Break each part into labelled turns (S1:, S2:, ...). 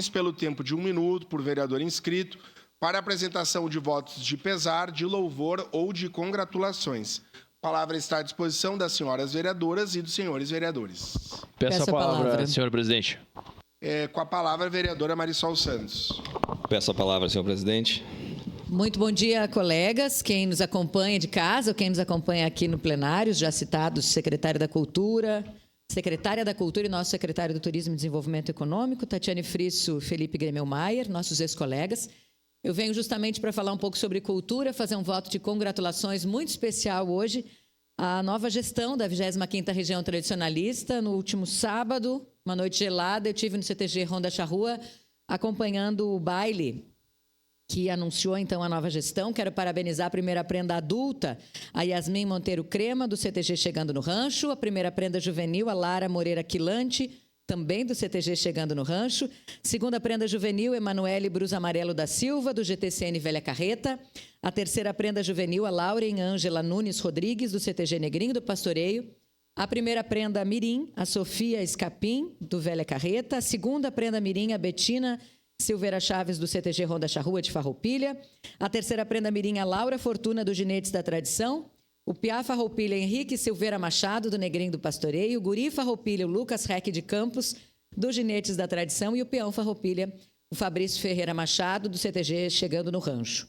S1: pelo tempo de 1 minuto por vereador inscrito, para apresentação de votos de pesar, de louvor ou de congratulações. A palavra está à disposição das senhoras vereadoras e dos senhores vereadores.
S2: Peço a palavra, senhor presidente.
S1: Com a palavra, a vereadora Marisol Santos.
S3: Peço a palavra, senhor presidente.
S4: Muito bom dia, colegas. Quem nos acompanha de casa ou quem nos acompanha aqui no plenário, já citados, secretária da Cultura e nosso secretário do Turismo e Desenvolvimento Econômico, Tatiane Frisso, Felipe Gremel-Maier, nossos ex-colegas. Eu venho justamente para falar um pouco sobre cultura, fazer um voto de congratulações muito especial hoje à nova gestão da 25ª Região Tradicionalista. No último sábado, uma noite gelada, eu estive no CTG Ronda Charrua acompanhando o baile que anunciou, então, a nova gestão. Quero parabenizar a primeira prenda adulta, a Yasmin Monteiro Crema, do CTG Chegando no Rancho, a primeira prenda juvenil, a Lara Moreira Quilante, também do CTG Chegando no Rancho, segunda prenda juvenil, Emanuele Brus Amarelo da Silva, do GTCN Velha Carreta, a terceira prenda juvenil, a Lauren Ângela Nunes Rodrigues, do CTG Negrinho do Pastoreio, a primeira prenda mirim, a Sofia Escapim, do Velha Carreta, a segunda prenda mirim, a Betina Silveira Chaves, do CTG Ronda Charrua, de Farroupilha. A terceira prenda mirim, a Laura Fortuna, do Ginetes da Tradição. O Piá Farroupilha, Henrique Silveira Machado, do Negrinho do Pastoreio. O Guri Farroupilha, o Lucas Reck de Campos, do Ginetes da Tradição. E o Peão Farroupilha, o Fabrício Ferreira Machado, do CTG Chegando no Rancho.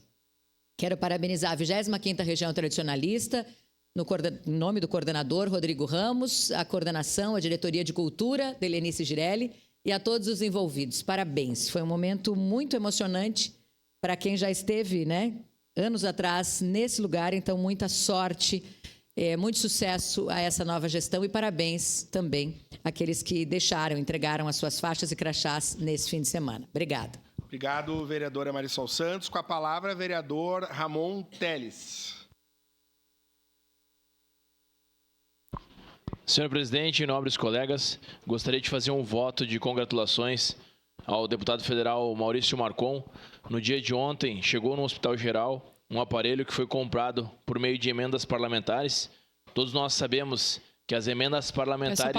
S4: Quero parabenizar a 25ª Região Tradicionalista, no nome do coordenador, Rodrigo Ramos, a coordenação, a diretoria de cultura, da Helenice Girelli, e a todos os envolvidos. Parabéns. Foi um momento muito emocionante para quem já esteve, anos atrás, nesse lugar. Então, muita sorte, muito sucesso a essa nova gestão e parabéns também àqueles que entregaram as suas faixas e crachás nesse fim de semana. Obrigada.
S1: Obrigado, vereadora Marisol Santos. Com a palavra, vereador Ramon Teles.
S2: Senhor presidente, nobres colegas, gostaria de fazer um voto de congratulações ao deputado federal Maurício Marcon. No dia de ontem, chegou no Hospital Geral um aparelho que foi comprado por meio de emendas parlamentares. Todos nós sabemos que as emendas parlamentares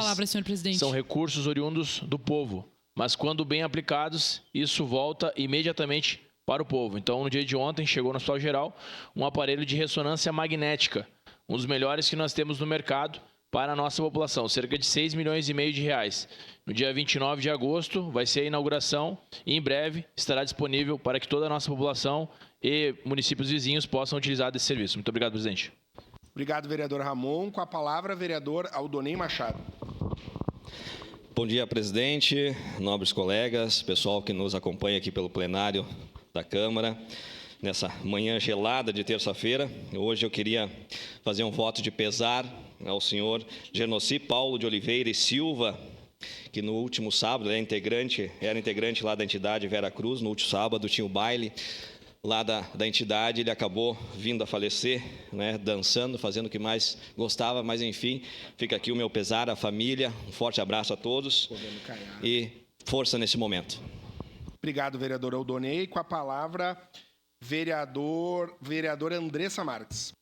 S2: são recursos oriundos do povo, mas quando bem aplicados, isso volta imediatamente para o povo. Então, no dia de ontem, chegou no Hospital Geral um aparelho de ressonância magnética, um dos melhores que nós temos no mercado, para a nossa população, cerca de 6,5 milhões de reais. No dia 29 de agosto vai ser a inauguração e em breve estará disponível para que toda a nossa população e municípios vizinhos possam utilizar desse serviço. Muito obrigado, presidente.
S1: Obrigado, vereador Ramon. Com a palavra, vereador Aldonei Machado.
S3: Bom dia, presidente, nobres colegas, pessoal que nos acompanha aqui pelo plenário da Câmara. Nessa manhã gelada de terça-feira, hoje eu queria fazer um voto de pesar ao senhor Genoci Paulo de Oliveira e Silva, que no último sábado era integrante lá da entidade Vera Cruz. No último sábado tinha o baile lá da entidade, ele acabou vindo a falecer, dançando, fazendo o que mais gostava, mas enfim, fica aqui o meu pesar à família, um forte abraço a todos e força nesse momento.
S1: Obrigado, vereador Aldonei. Com a palavra, vereador Andressa Marques.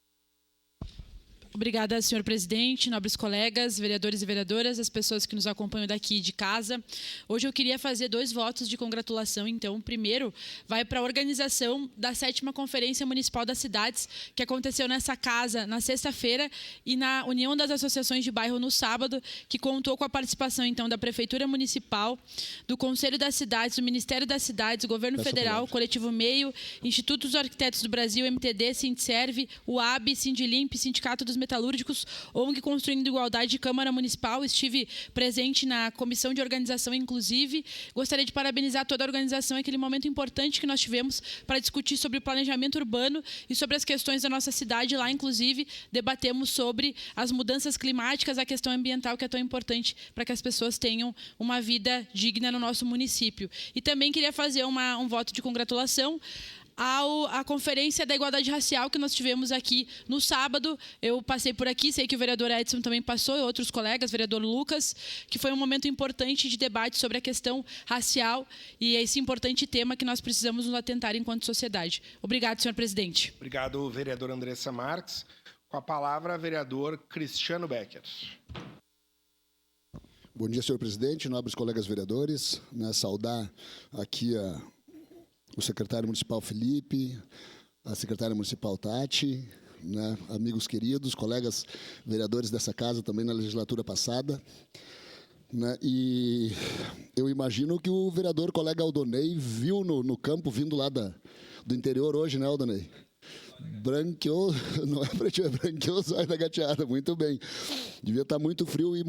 S5: Obrigada, senhor presidente, nobres colegas, vereadores e vereadoras, as pessoas que nos acompanham daqui de casa. Hoje eu queria fazer 2 votos de congratulação. Então, o primeiro vai para a organização da 7ª Conferência Municipal das Cidades, que aconteceu nessa casa na sexta-feira, e na União das Associações de Bairro no sábado, que contou com a participação, então, da Prefeitura Municipal, do Conselho das Cidades, do Ministério das Cidades, do Governo Federal, Coletivo Meio, Instituto dos Arquitetos do Brasil, MTD, Sindserv, UAB, Sindilimp, Sindicato dos Metalúrgicos, ONG Construindo Igualdade, Câmara Municipal. Estive presente na comissão de organização, inclusive. Gostaria de parabenizar toda a organização, aquele momento importante que nós tivemos para discutir sobre o planejamento urbano e sobre as questões da nossa cidade. Lá, inclusive, debatemos sobre as mudanças climáticas, a questão ambiental, que é tão importante para que as pessoas tenham uma vida digna no nosso município. E também queria fazer um voto de congratulação à Conferência da Igualdade Racial que nós tivemos aqui no sábado. Eu passei por aqui, sei que o vereador Edson também passou, e outros colegas, vereador Lucas, que foi um momento importante de debate sobre a questão racial e esse importante tema que nós precisamos nos atentar enquanto sociedade. Obrigado, senhor presidente.
S1: Obrigado, vereador Andressa Marques. Com a palavra, vereador Cristiano Becker.
S6: Bom dia, senhor presidente, nobres colegas vereadores. Saudar aqui o secretário municipal Felipe, a secretária municipal Tati, amigos queridos, colegas vereadores dessa casa também na legislatura passada. E eu imagino que o vereador colega Aldonei viu no campo, vindo lá do interior hoje, né, Aldonei? Branqueou, não é preto, é branqueou o zóio da gateada, muito bem. Devia estar muito frio e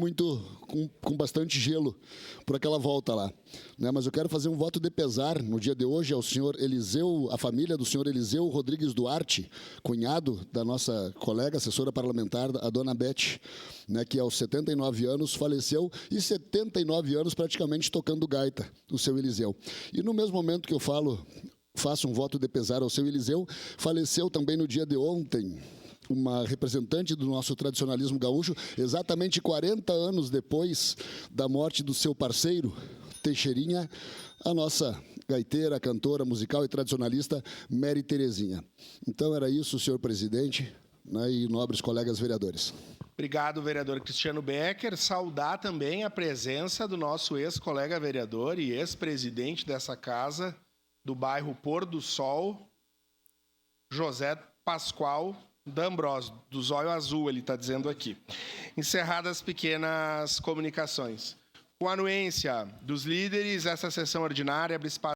S6: com bastante gelo por aquela volta lá. Mas eu quero fazer um voto de pesar no dia de hoje ao senhor Eliseu, a família do senhor Eliseu Rodrigues Duarte, cunhado da nossa colega assessora parlamentar, a dona Beth, que aos 79 anos faleceu e 79 anos praticamente tocando gaita, o seu Eliseu. E no mesmo momento que eu faço um voto de pesar ao seu Eliseu, faleceu também no dia de ontem uma representante do nosso tradicionalismo gaúcho, exatamente 40 anos depois da morte do seu parceiro, Teixeirinha, a nossa gaiteira, cantora, musical e tradicionalista, Mary Terezinha. Então era isso, senhor presidente, e nobres colegas vereadores.
S1: Obrigado, vereador Cristiano Becker. Saudar também a presença do nosso ex-colega vereador e ex-presidente dessa casa, do bairro Pôr do Sol, José Pascoal D'Ambrosio, do Zóio Azul, ele está dizendo aqui. Encerradas as pequenas comunicações. Com a anuência dos líderes, essa sessão ordinária abre espaço